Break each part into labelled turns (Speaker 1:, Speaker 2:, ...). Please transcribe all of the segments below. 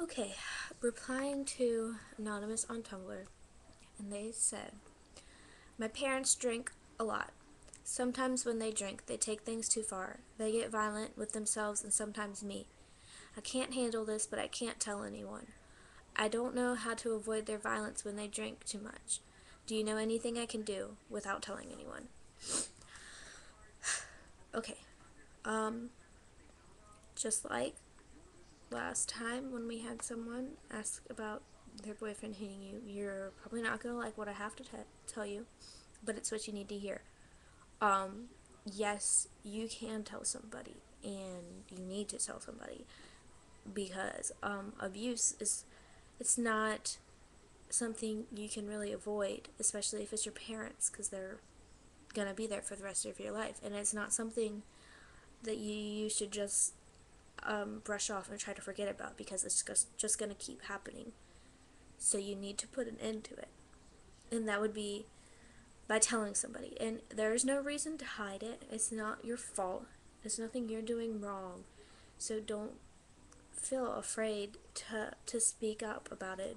Speaker 1: Okay, replying to Anonymous on Tumblr, and they said, my parents drink a lot. Sometimes when they drink, they take things too far. They get violent with themselves and sometimes me. I can't handle this, but I can't tell anyone. I don't know how to avoid their violence when they drink too much. Do you know anything I can do without telling anyone? Okay, um, just like last time when we had someone ask about their boyfriend hitting you, you're probably not gonna like what I have to tell you, but it's what you need to hear. Um, yes, you can tell somebody, and you need to tell somebody because abuse is it's not something you can really avoid, especially if it's your parents, because they're gonna be there for the rest of your life, and it's not something that you should just brush off and try to forget about because it's just gonna keep happening. So you need to put an end to it, and that would be by telling somebody. And there's no reason to hide it. It's not your fault. It's nothing you're doing wrong. So don't feel afraid to speak up about it.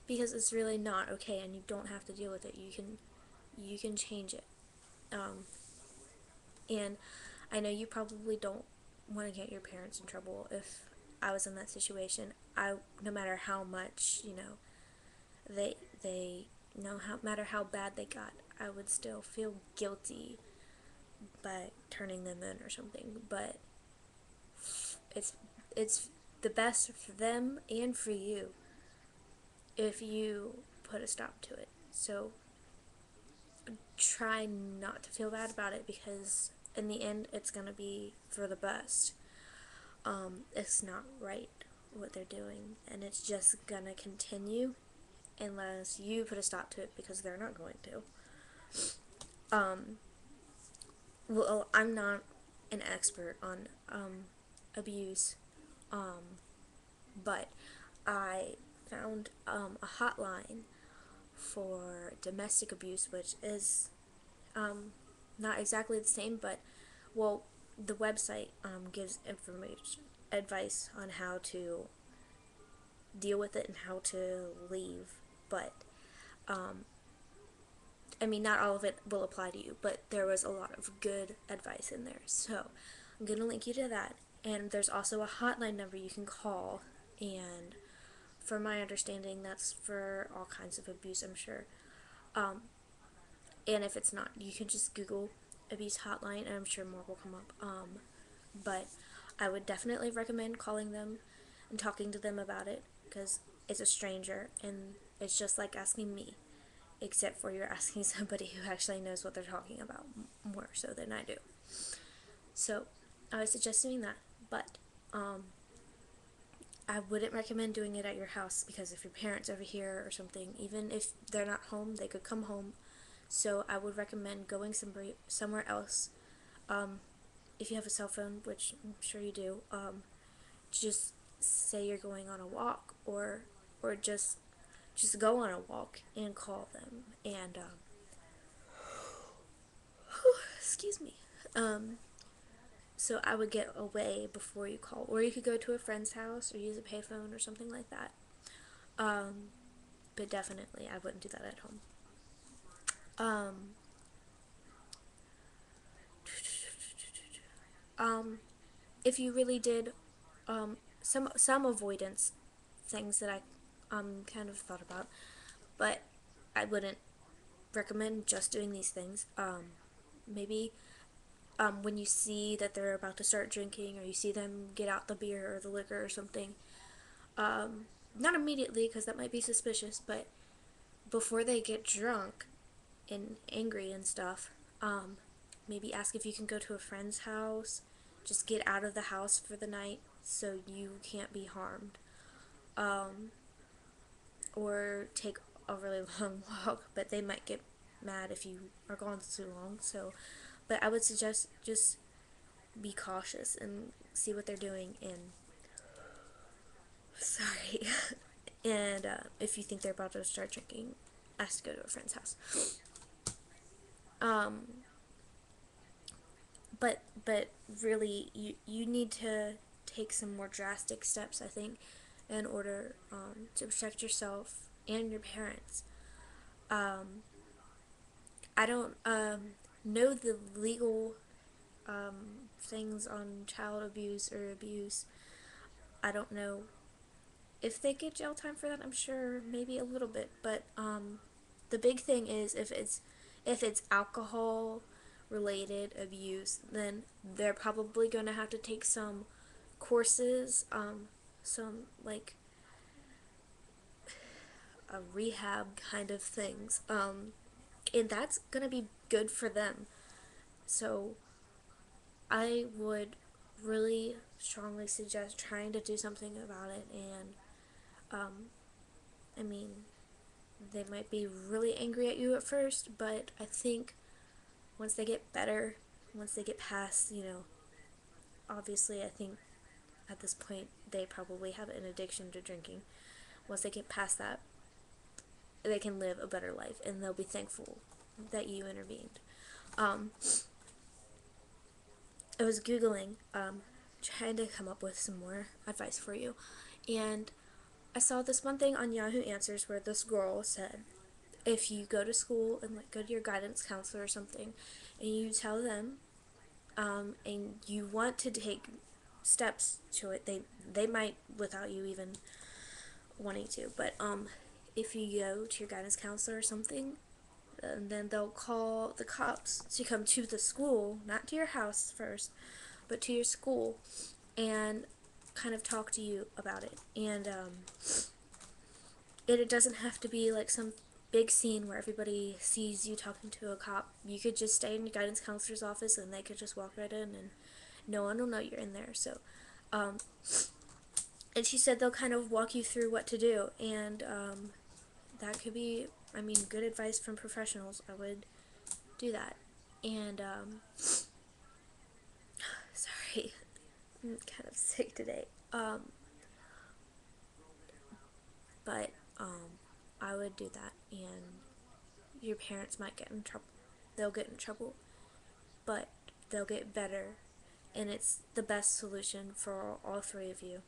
Speaker 1: Because it's really not okay, and you don't have to deal with it. You can change it. Um, and I know you probably don't want to get your parents in trouble. If I was in that situation, no matter how much they no matter how bad they got, I would still feel guilty by turning them in or something. But it's it's the best for them and for you if you put a stop to it. So try not to feel bad about it because in the end it's gonna be for the best. It's not right what they're doing, and it's just gonna continue unless you put a stop to it because they're not going to. Um, well, I'm not an expert on abuse, but I found a hotline for domestic abuse, which is not exactly the same, but well, the website gives information, advice on how to deal with it and how to leave. But I mean, not all of it will apply to you, but there was a lot of good advice in there. So I'm gonna link you to that. And there's also a hotline number you can call, and from my understanding, that's for all kinds of abuse, I'm sure. Um, and if it's not, you can just Google abuse hotline, and I'm sure more will come up. But I would definitely recommend calling them and talking to them about it because it's a stranger, and it's just like asking me, except for you're asking somebody who actually knows what they're talking about more so than I do. So I would suggest doing that, but I wouldn't recommend doing it at your house because if your parents over here or something, even if they're not home, they could come home. So I would recommend going somewhere else. If you have a cell phone, which I'm sure you do, just say you're going on a walk, or just go on a walk and call them. And excuse me. So I would get away before you call, or you could go to a friend's house or use a payphone or something like that. But definitely, I wouldn't do that at home. Um, if you really did, some avoidance things that I kind of thought about, but I wouldn't recommend just doing these things. Maybe when you see that they're about to start drinking, or you see them get out the beer or the liquor or something, not immediately because that might be suspicious, but before they get drunk and angry and stuff, maybe ask if you can go to a friend's house. Just get out of the house for the night so you can't be harmed. Or take a really long walk, but they might get mad if you are gone too long. So, but I would suggest just be cautious and see what they're doing. And sorry, and if you think they're about to start drinking, ask to go to a friend's house. Um, but really, you need to take some more drastic steps, I think, in order to protect yourself and your parents. I don't know the legal things on child abuse or abuse. I don't know if they get jail time for that. I'm sure maybe a little bit, but the big thing is if it's alcohol related abuse, then they're probably going to have to take some courses, some like a rehab kind of things, and that's going to be good for them. So I would really strongly suggest trying to do something about it. And I mean, they might be really angry at you at first, but I think once they get better, once they get past, obviously I think at this point they probably have an addiction to drinking. Once they get past that, they can live a better life, and they'll be thankful that you intervened. Um, I was Googling, trying to come up with some more advice for you, and I saw this one thing on Yahoo Answers where this girl said, if you go to school and like go to your guidance counselor or something, and you tell them, and you want to take steps to it, they might without you even wanting to. But if you go to your guidance counselor or something, and then they'll call the cops to come to the school, not to your house first, but to your school, and kind of talk to you about it. And it doesn't have to be like some big scene where everybody sees you talking to a cop. You could just stay in your guidance counselor's office, and they could just walk right in, and no one will know you're in there. So, and she said they'll kind of walk you through what to do, and that could be, I mean, good advice from professionals. I would do that. And sorry, I'm kind of sick today. But I would do that, and your parents might get in trouble. They'll get in trouble, but they'll get better, and it's the best solution for all three of you,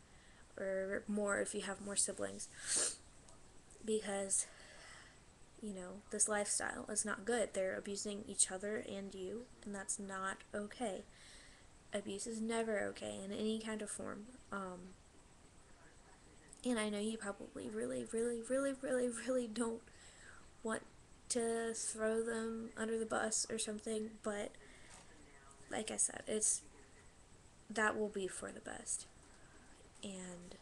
Speaker 1: or more if you have more siblings, because this lifestyle is not good. They're abusing each other and you, and that's not okay. Abuse is never okay in any kind of form. And I know you probably really, really, really, really, really don't want to throw them under the bus or something, but like I said, that will be for the best. And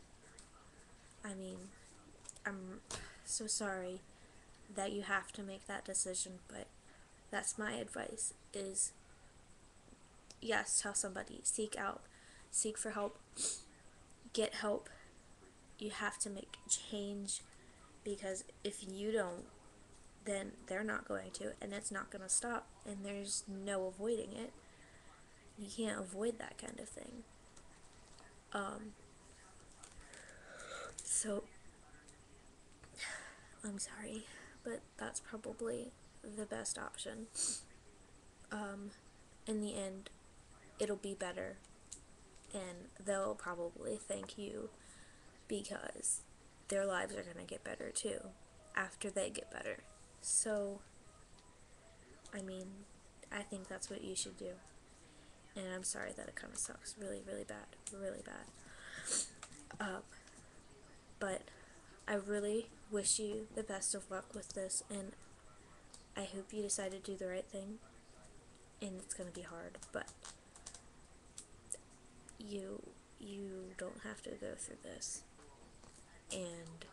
Speaker 1: I mean, I'm so sorry that you have to make that decision, but that's my advice is, yes, tell somebody, seek for help, get help. You have to make change, because if you don't, then they're not going to, and it's not going to stop, and there's no avoiding it. You can't avoid that kind of thing. So I'm sorry, but that's probably the best option. In the end, it'll be better, and they'll probably thank you, because their lives are going to get better too after they get better. So, I mean, I think that's what you should do. And I'm sorry that it kind of sucks really, really bad, really bad. But I really wish you the best of luck with this, and I hope you decide to do the right thing. And it's going to be hard, but you don't have to go through this, and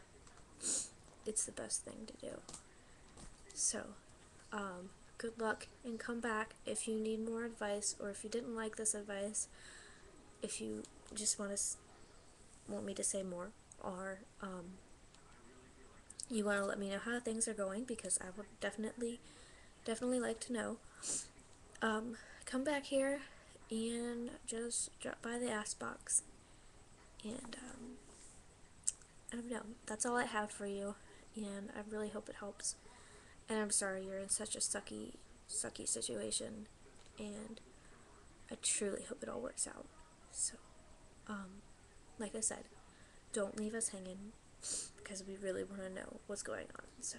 Speaker 1: it's the best thing to do. So, good luck, and come back if you need more advice, or if you didn't like this advice, if you just want me to say more, or you want to let me know how things are going, because I would definitely like to know. Come back here and just drop by the ask box, and I don't know, that's all I have for you, and I really hope it helps. And I'm sorry you're in such a sucky situation, and I truly hope it all works out. So, Like I said, don't leave us hanging because we really want to know what's going on. So,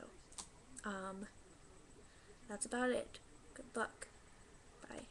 Speaker 1: that's about it. Good luck. Bye.